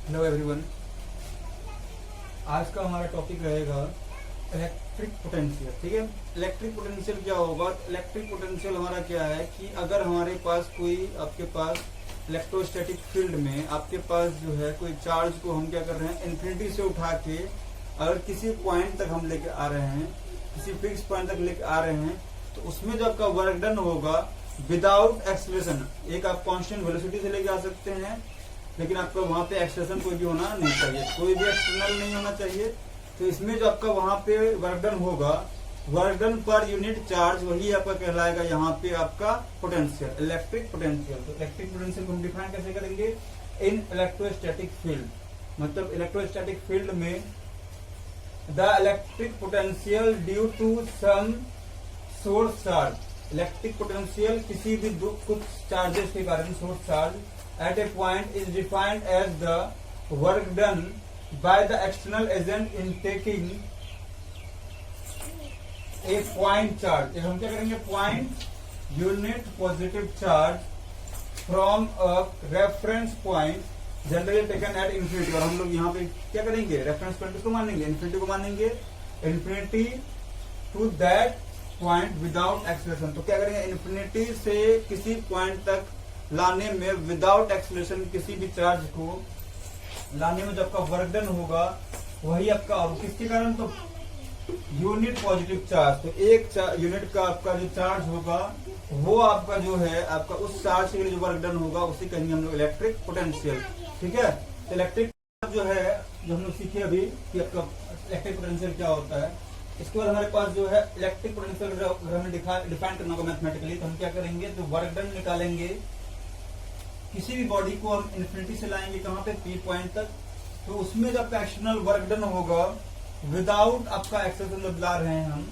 Hello everyone. आज का हमारा टॉपिक रहेगा इलेक्ट्रिक पोटेंशियल। ठीक है, इलेक्ट्रिक पोटेंशियल क्या होगा? इलेक्ट्रिक पोटेंशियल हमारा क्या है कि अगर हमारे पास कोई आपके पास इलेक्ट्रोस्टैटिक फील्ड में आपके पास जो है कोई चार्ज को हम क्या कर रहे हैं, इन्फिनिटी से उठा के अगर किसी पॉइंट तक हम लेके आ रहे हैं, किसी फिक्स पॉइंट तक लेके आ रहे हैं, तो उसमें जो आपका वर्क डन होगा विदाउट एक्सलेशन, एक आप कांस्टेंट वेलोसिटी से लेके आ सकते हैं, लेकिन आपका वहां पे एक्सलेशन कोई भी होना नहीं चाहिए, कोई भी एक्सटर्नल नहीं होना चाहिए। तो इसमें जो आपका वहां पे वर्क डन होगा, वर्क डन पर यूनिट चार्ज, वही आपका कहलाएगा यहाँ पे आपका पोटेंशियल, इलेक्ट्रिक पोटेंशियल। तो इलेक्ट्रिक पोटेंशियल को हम डिफाइन कैसे करेंगे? इन इलेक्ट्रोस्टैटिक फील्ड, मतलब इलेक्ट्रोस्टैटिक फील्ड में the electric potential due to some source charge, electric potential किसी भी कुछ चार्जेस के कारण, source charge at a point is defined as the work done by the external agent in taking a point charge। हम क्या करेंगे? point unit positive charge from a reference point generally taken at infinity। और हम लोग यहाँ पे क्या करेंगे? रेफरेंस पॉइंट को मानेंगे, इन्फिनिटी को मानेंगे, infinity to that point without acceleration. तो क्या करेंगे? इन्फिनिटी से किसी पॉइंट तक लाने में विदाउट एक्सलेशन, किसी भी चार्ज को लाने में जो आपका वर्क डन होगा वही आपका, और किसके कारण? तो यूनिट पॉजिटिव चार्ज। तो एक यूनिट का आपका जो चार्ज होगा वो आपका जो है आपका उस चार्ज के लिए जो वर्क डन होगा उसी कहेंगे हम लोग इलेक्ट्रिक पोटेंशियल। ठीक है, तो इलेक्ट्रिक जो है, जो हम लोग सीखे अभी कि आपका इलेक्ट्रिक पोटेंशियल क्या होता है। इसके बाद हमारे पास जो है इलेक्ट्रिक पोटेंशियल हमें डिफाइन करना होगा मैथमेटिकली। तो हम क्या करेंगे? तो वर्क डन निकालेंगे, किसी भी बॉडी को हम इन्फिनिटी से लाएंगे कहां पे? पी पॉइंट तक। तो उसमें जब एक्शनल वर्क डन होगा विदाउट आपका एक्सेशन जब ला रहे हैं हम,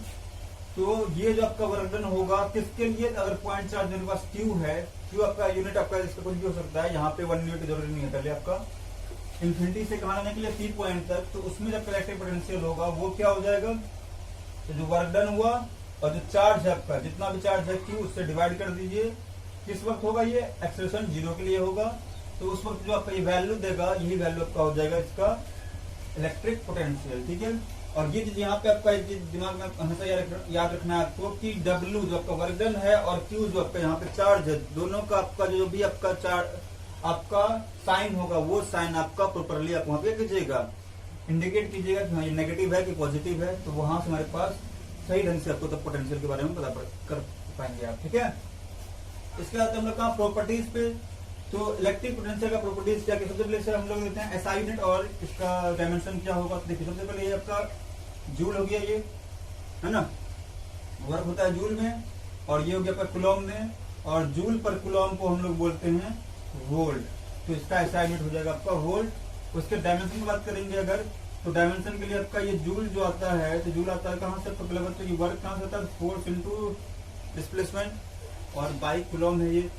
तो ये जो आपका वर्क डन होगा किसके लिए? अगर पॉइंट चार्ज मेरे पास क्यू है, क्यू आपका यूनिट आपका इसका कुछ भी हो सकता है, यहाँ पे 1 यूनिट की जरूरत नहीं है, पहले आपका इन्फिनिटी से कहां लाने के लिए? पी पॉइंट तक। तो उसमें जब इलेक्ट्रिक पोटेंशियल होगा वो क्या हो जाएगा? तो जो वर्क डन हुआ और जो चार्ज है आपका, जितना भी चार्ज है क्यू, उससे डिवाइड कर दीजिए। किस वक्त होगा ये? एक्सेलेरेशन 0 के लिए होगा। तो उस वक्त जो आपका ये वैल्यू देगा, यही वैल्यू आपका हो जाएगा इसका इलेक्ट्रिक पोटेंशियल। ठीक है, और ये चीज यहाँ पे आपका दिमाग में हमेशा याद रखना है आपको कि W जो आपका वर्क डन है और Q जो आपका यहाँ पे चार्ज है, दोनों का आपका जो भी आपका चार्ज आपका साइन होगा, वो साइन आपका प्रॉपरली आप वहां पे कीजिएगा, इंडिकेट कीजिएगा कि हाँ ये नेगेटिव है कि पॉजिटिव है। तो वहां से हमारे पास सही ढंग से आपको तब पोटेंशियल के बारे में पता कर पाएंगे आप। ठीक है, इसके बाद हम लोग कहा प्रॉपर्टीज पे। तो इलेक्ट्रिक पोटेंशियल का प्रॉपर्टीज क्या? सबसे पहले से हम लोग लेते हैं एसआई यूनिट और इसका डायमेंशन क्या होगा। तो देखिए, सबसे पहले ये आपका जूल हो गया, ये है ना, वर्क होता है जूल में, और ये हो गया आपका कुलॉम में, और जूल पर कुलॉम को हम लोग बोलते हैं वोल्ट। तो इसका एसआई यूनिट हो जाएगा आपका वोल्ट। उसके डायमेंशन की बात करेंगे अगर, तो डायमेंशन के लिए आपका ये जूल जो आता है, तो जूल आता है कहाँ से? तो पहले तो ये वर्क कहाँ से आता है? फोर्स इंटू डिस्प्लेसमेंट, और बाई कुलॉम है ये।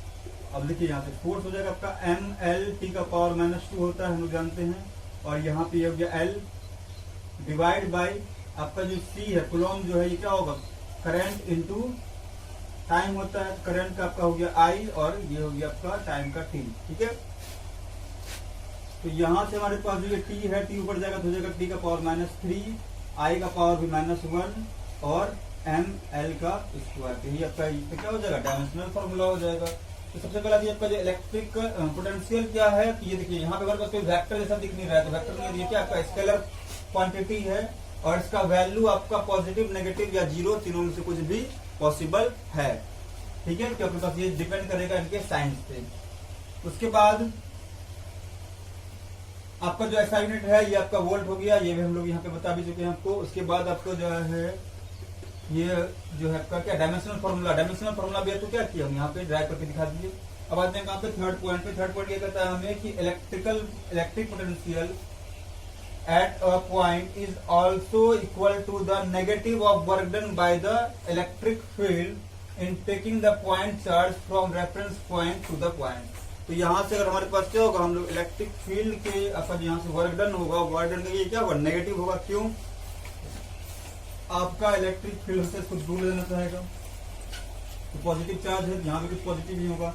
अब देखिए यहाँ पे फोर्स हो जाएगा आपका ML T का पावर -2 होता है, हम लोग जानते हैं, और यहाँ पे ये हो गया L डिवाइड बाई आपका जो C है, कुलॉम जो है, ये क्या होगा? करंट इंटू टाइम होता है। करंट का आपका हो गया I, और ये हो गया आपका टाइम का T। ठीक है, तो यहाँ से हमारे पास जो ये T है, T ऊपर जाएगा तो हो जाएगा T का पावर -3, I का पावर भी -1, और ML का स्क्वायर। तो ये आपका क्या हो जाएगा? डायमेंशनल फॉर्मूला हो जाएगा। तो सबसे पहला ये आपका जो इलेक्ट्रिक पोटेंशियल क्या है कि ये देखिए यहाँ पे हमारे पास कोई वेक्टर जैसा दिख नहीं रहा है, तो वेक्टर नहीं, ये क्या आपका स्केलर क्वांटिटी है, और इसका वैल्यू आपका पॉजिटिव, नेगेटिव या 0, तीनों में से कुछ भी पॉसिबल है। ठीक है, क्योंकि पास ये डिपेंड करेगा इनके साइंस पे। उसके बाद आपका जो एसआई यूनिट है ये आपका वोल्ट हो गया, ये भी हम लोग यहाँ पे बता भी चुके हैं आपको। उसके बाद आपको जो है ये जो है आपका क्या? Dimensional formula. डायमेंशनल फॉर्मूला भी है तो क्या किया हम यहाँ पे ड्राइव करके दिखा दीजिए। अब आते हैं कहाँ पे? थर्ड पॉइंट पे। थर्ड पॉइंट ये कहता है हमें कि electric potential at a point is also equal to the negative of work done by the electric field in taking the point charge from reference point to the point. तो यहाँ से अगर हमारे पास क्या होगा? हम लोग इलेक्ट्रिक फील्ड के अपन यहाँ से वर्क डन होगा, वर्क डन का ये क्या होगा? नेगेटिव होगा। क्यों? आपका इलेक्ट्रिक फील्ड से कुछ दूर लेना चाहेगा, तो पॉजिटिव चार्ज है, यहाँ पे कुछ पॉजिटिव ही होगा,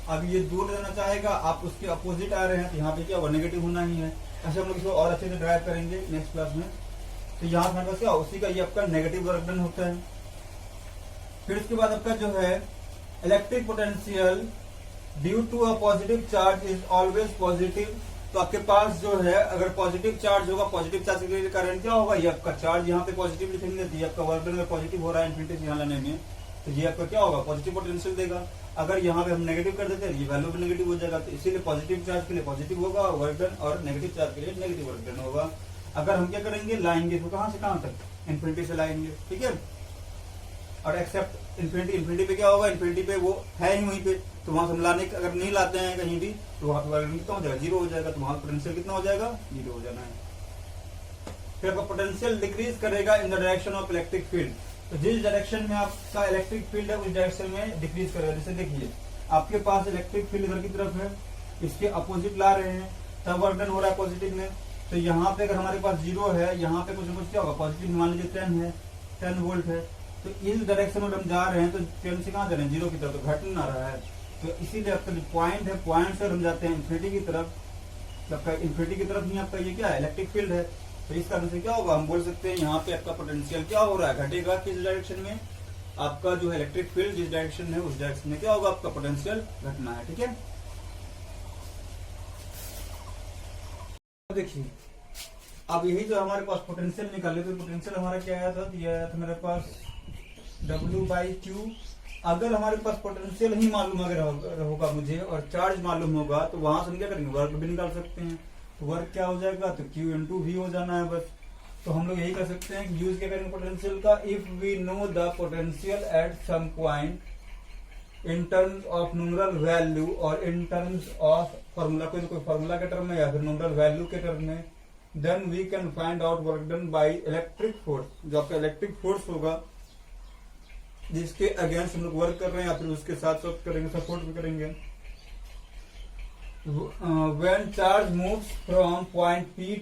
अब ये दूर जाना चाहेगा, आप उसके अपोजिट आ रहे हैं तो यहाँ पे क्या होगा, नेगेटिव होना ही है। ऐसे हम लोग इसको और अच्छे से ड्राइव करेंगे नेक्स्ट क्लास में। तो यहाँ हमारे पास क्या उसी का ये आपका नेगेटिव वर्क डन होता है। फिर उसके बाद आपका जो है electric potential due to a positive charge is always positive. तो आपके पास जो है अगर पॉजिटिव चार्ज होगा, पॉजिटिव चार्ज के कारण क्या होगा, ये आपका चार्ज यहाँ पे पॉजिटिव लिखेंगे तो ये आपका वर्क डन में पॉजिटिव हो रहा है इन्फिनिटी से यहाँ लाने में, तो ये आपका क्या होगा, पॉजिटिव पोटेंशियल देगा। अगर यहाँ पे हम नेगेटिव कर देते हैं ये वैल्यू भी नेगेटिव हो जाएगा, तो इसीलिए पॉजिटिव चार्ज के लिए पॉजिटिव होगा वर्क डन और नेगेटिव चार्ज के लिए नेगेटिव वर्क डन होगा। अगर हम क्या करेंगे, लाएंगे तो कहां से कहां तक, इन्फिनिटी से लाएंगे, ठीक है। और एक्सेप्ट इन्फिनिटी, इन्फिनिटी पे क्या होगा, इन्फिनिटी पे वो है ही वहीं पे, तो वहां से हम लाने अगर नहीं लाते हैं कहीं भी तो वहां पर कितना हो जाएगा, जीरो हो जाएगा, तो वहां पोटेंशियल कितना हो जाएगा, जीरो हो जाना है। फिर आपका पोटेंशियल डिक्रीज करेगा in the direction of electric field. तो जिस डायरेक्शन में आपका इलेक्ट्रिक फील्ड है उस डायरेक्शन में डिक्रीज करेगा। जैसे देखिए आपके पास इलेक्ट्रिक फील्ड इधर की तरफ है, इसके अपोजिट ला रहे हैं, तब वर्क डन हो रहा है पॉजिटिव में। तो यहाँ पे अगर हमारे पास जीरो है, यहाँ पे कुछ न कुछ क्या होगा, पॉजिटिव मान लीजिए 10 है, 10 वोल्ट है, तो इस डायरेक्शन में हम जा रहे हैं तो 10 से कहाँ जा रहे हैं, जीरो की तरफ, तो घट ना रहा है। तो इसीलिए आपका जो पॉइंट है, पॉइंट से हम जाते हैं इन्फिनिटी की तरफ, आपका इन्फिनिटी की तरफ ही आपका ये क्या है, इलेक्ट्रिक फील्ड है। तो इस कारण से क्या होगा, हम बोल सकते हैं यहाँ पे आपका पोटेंशियल क्या हो रहा है, घटेगा। किस डायरेक्शन में, आपका जो है इलेक्ट्रिक फील्ड जिस डायरेक्शन है उस डायरेक्शन में क्या होगा, आपका पोटेंशियल घटना है, ठीक है। देखिए अब यही जो हमारे पास पोटेंशियल निकाले, तो पोटेंशियल हमारा क्या आया था, ये आया था मेरे पास W/Q। अगर हमारे पास पोटेंशियल ही मालूम अगर होगा मुझे और चार्ज मालूम होगा तो वहां से हम क्या करेंगे, वर्क भी निकाल सकते हैं। तो वर्क क्या हो जाएगा, तो Q/V हो जाना है बस। तो हम लोग यही कर सकते हैं कि यूज क्या करेंगे पोटेंशियल का, if we know the potential at some point in terms of numeral value और इन टर्म्स ऑफ फॉर्मूला, कोई फॉर्मूला के टर्म में या फिर न्यूमरल वैल्यू के टर्म में, then we can find out work done by electric force. जो आपका इलेक्ट्रिक फोर्स होगा जिसके अगेंस्ट हम लोग वर्क कर रहे हैं या फिर उसके साथ साथ करेंगे, सपोर्ट भी करेंगे। When charge moves from point P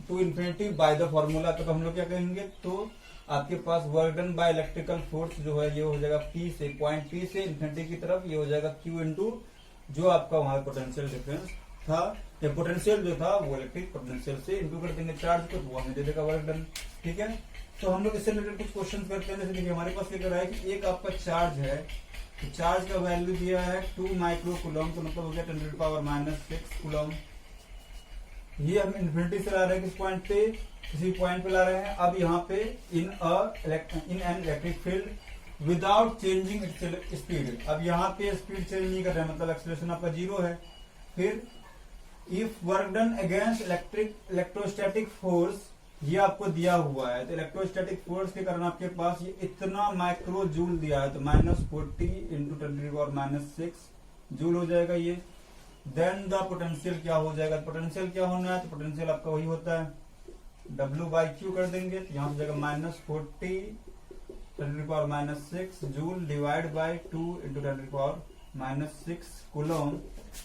to infinity by the formula, तो हम लोग क्या कहेंगे, तो आपके पास work done by electrical force जो है ये हो जाएगा P से, पॉइंट P से इन्फिनिटी की तरफ, ये हो जाएगा Q इंटू जो आपका वहां पोटेंशियल डिफरेंस था, या पोटेंशियल जो था वो इलेक्ट्रिक पोटेंशियल से इंटू कर देंगे चार्ज को, तो वो हमें दे देगा वर्क डन, ठीक है। तो हम लोग इससे रिलेटेड कुछ क्वेश्चन करते हैं। जैसे देखिए हमारे पास क्या कर रहा है कि एक आपका चार्ज है, तो चार्ज का वैल्यू दिया है 2 माइक्रो कूलम, तो मतलब हो गया 10⁻⁻6 कूलम। ये हम इन्फिनिटी से ला रहे हैं, किस पॉइंट पे, किसी पॉइंट पे ला रहे हैं। अब यहाँ पे in an electric field without changing its speed. अब यहाँ पे स्पीड चेंज नहीं कर रहे हैं, मतलब एक्सेलरेशन आपका जीरो है। फिर if work done against electrostatic force, ये आपको दिया हुआ है, तो इलेक्ट्रोस्टैटिक फोर्स के कारण आपके पास ये इतना माइक्रो जूल दिया है, तो -40 इंटू 10⁻⁻6 जूल हो जाएगा ये। देन द पोटेंशियल क्या हो जाएगा, पोटेंशियल क्या होना है, तो पोटेंशियल आपका वही होता है W/Q कर देंगे, तो यहाँ हो जाएगा -40 10⁻⁻6 joule divide by 2 into 10⁻⁻6 coulomb,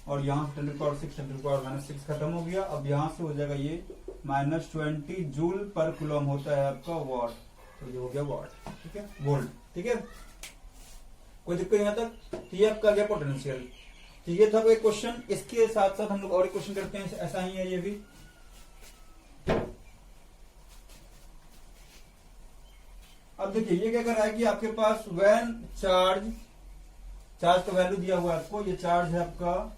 और यहाँ से 10⁻6 खत्म हो गया। अब यहाँ से हो जाएगा ये -20 जूल पर कूलम होता है आपका वॉट, तो ये हो गया वॉट, ठीक है, वोल्ट, ठीक है। कोई दिक्कत यहाँ तक, तो ये आपका गया पोटेंशियल। तो ये था कोई क्वेश्चन। इसके साथ साथ हम लोग और एक क्वेश्चन करते हैं, ऐसा ही है ये भी। अब देखिए ये क्या कर रहा है कि आपके पास व्हेन चार्ज का वैल्यू दिया हुआ है आपको, ये चार्ज है आपका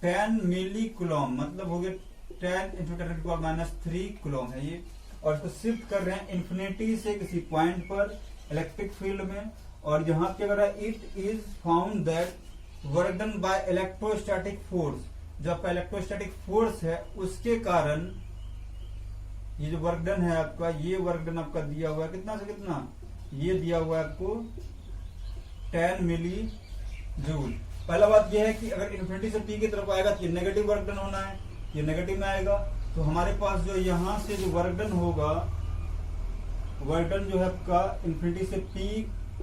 10 मिली कूलम, मतलब हो गया 10 इंटू 10⁻³ कूलम है ये, और इसको शिफ्ट कर रहे हैं इन्फिनिटी से किसी पॉइंट पर इलेक्ट्रिक फील्ड में। और यहाँ क्या कर रहा है, it is found that work done by electrostatic force, जो आपका इलेक्ट्रोस्टैटिक फोर्स है उसके कारण ये जो वर्क डन है आपका, ये वर्क डन आपका दिया हुआ है कितना से कितना, ये दिया हुआ है आपको 10 मिली जूल। पहला बात यह है कि अगर इन्फिनिटी से P की तरफ आएगा तो ये नेगेटिव वर्क डन होना है, ये नेगेटिव में आएगा। तो हमारे पास जो यहाँ से जो वर्क डन होगा, वर्क डन जो है आपका इन्फिनिटी से P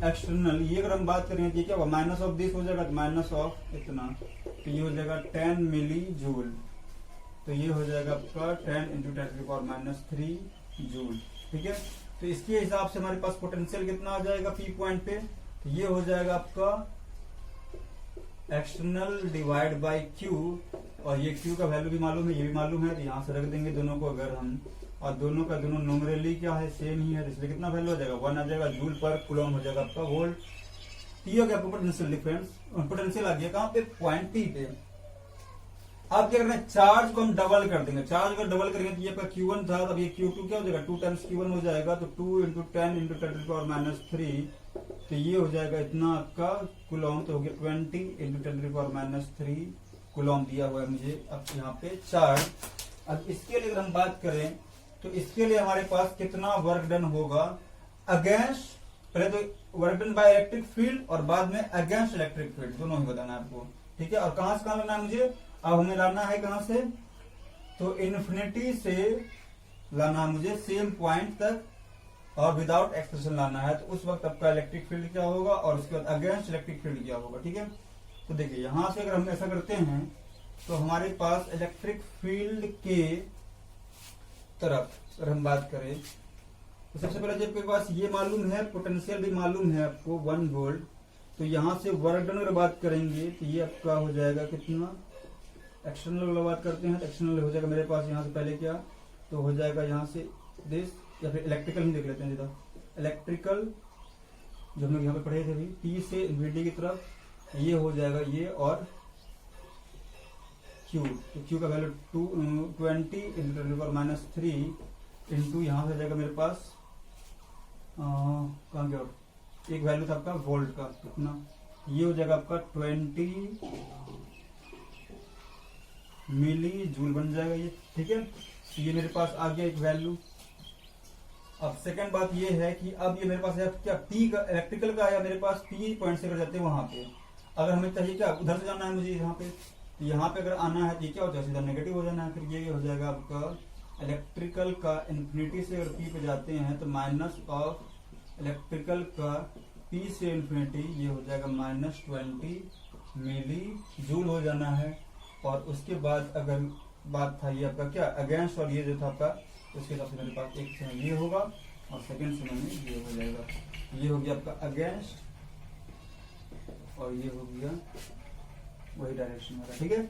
एक्सटर्नल, ये अगर हम बात करें तो ये क्या होगा, माइनस ऑफ दिस हो जाएगा, माइनस ऑफ इतना, तो ये हो जाएगा 10 मिली जूल। तो ये हो जाएगा आपका 10 इंटू 10⁻³ जूल, ठीक है। तो इसके हिसाब से हमारे पास पोटेंशियल कितना आ जाएगा P पॉइंट पे, तो ये हो जाएगा आपका एक्सटर्नल डिवाइड बाय क्यू, और ये क्यू का वैल्यू भी मालूम है, ये भी मालूम है, तो यहाँ से रख देंगे दोनों को अगर हम, और दोनों का दोनों न्यूमरली क्या है, सेम ही है, तो इसलिए कितना वैल्यू हो जाएगा 1 आ जाएगा, जूल पर कूलम हो जाएगा आपका वोल्ट। ये हो गया पोटेंशियल डिफरेंस। पोटेंशियल आ गया कहाँ पे, पॉइंट टी पे। अब क्या करना है, चार्ज को हम डबल कर देंगे। चार्ज को डबल करेंगे तो ये आपका Q1 था, अब ये Q2 क्या हो जाएगा, 2 टाइम्स Q1 हो जाएगा, तो 2 × 10 × 10⁻³ तो ये हो जाएगा इतना आपका कूलम, तो हो गया 20 × 10⁻³ कूलम दिया हुआ है मुझे अब यहाँ पे चार्ज। अब इसके लिए अगर हम बात करें तो इसके लिए हमारे पास कितना वर्क डन होगा अगेंस्ट, पहले तो work done by electric field और बाद में अगेंस्ट इलेक्ट्रिक फील्ड, दोनों ही बताना है आपको, ठीक है। और कहां से कहां लाना है मुझे, अब हमें लाना है कहां से, तो इन्फिनिटी से लाना है मुझे सेम पॉइंट तक, और विदाउट एक्सप्रेशन लाना है, तो उस वक्त आपका इलेक्ट्रिक फील्ड क्या होगा और उसके बाद अगेंस्ट इलेक्ट्रिक फील्ड क्या होगा, ठीक है। तो देखिए यहां से अगर हम ऐसा करते हैं तो हमारे पास इलेक्ट्रिक फील्ड के तरफ अगर हम बात करें तो सबसे पहले जब आपके पास ये मालूम है, पोटेंशियल भी मालूम है आपको 1 वोल्ट, तो यहां से वर्क डन अगर बात करेंगे तो ये आपका हो जाएगा कितना, एक्सटर्नल बात करते हैं तो एक्सटर्नल हो जाएगा मेरे पास यहाँ से पहले क्या, तो हो जाएगा यहाँ से दिस, या फिर इलेक्ट्रिकल ही देख लेते हैं सीधा, इलेक्ट्रिकल जो हम लोग यहाँ पे पढ़े थे अभी, टी से इन्फिनिटी की तरफ ये हो जाएगा ये, और Q, तो Q का वैल्यू 20 × 10⁻³ इंटू यहाँ से जाएगा मेरे पास कहाँ गया, एक वैल्यू था आपका वोल्ट का, कितना, ये हो जाएगा आपका 20 मिली जूल बन जाएगा ये, ठीक है। तो ये मेरे पास आ गया एक वैल्यू। अब सेकंड बात ये है कि अब ये मेरे पास है क्या, P का इलेक्ट्रिकल का, या मेरे पास P पॉइंट से अगर जाते हैं वहां पे, अगर हमें चाहिए क्या, उधर से जाना है मुझे यहाँ पे, तो यहाँ पे अगर आना है तो ये क्या हो जाएगा, सीधा नेगेटिव हो जाना है, फिर ये हो जाएगा आपका इलेक्ट्रिकल का इन्फिनिटी से अगर P पे जाते हैं तो माइनस ऑफ इलेक्ट्रिकल का P से इन्फिनिटी, ये हो जाएगा -20 मिली जूल हो जाना है। और उसके बाद अगर बात था ये आपका क्या अगेंस्ट, और ये जो था आपका, उसके हिसाब से मेरे पास एक समय ये होगा और सेकंड समय में ये हो जाएगा, ये हो गया आपका अगेंस्ट और ये हो गया वही डायरेक्शन होगा, ठीक है।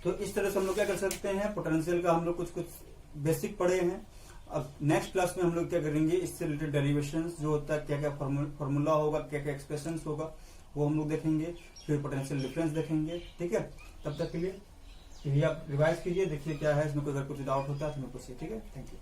तो इस तरह से हम लोग क्या कर सकते हैं, पोटेंशियल का हम लोग कुछ बेसिक पढ़े हैं। अब नेक्स्ट क्लास में हम लोग क्या करेंगे, इससे रिलेटेड डेरिवेशंस जो होता है, क्या क्या फॉर्मूला होगा, क्या क्या एक्सप्रेशन होगा, वो हम लोग देखेंगे, फिर पोटेंशियल डिफरेंस देखेंगे, ठीक है। तब तक के लिए ये आप रिवाइज कीजिए, देखिए क्या है इसमें, अगर कुछ डाउट होता है तो मैं पूछिए, ठीक है। Thank you.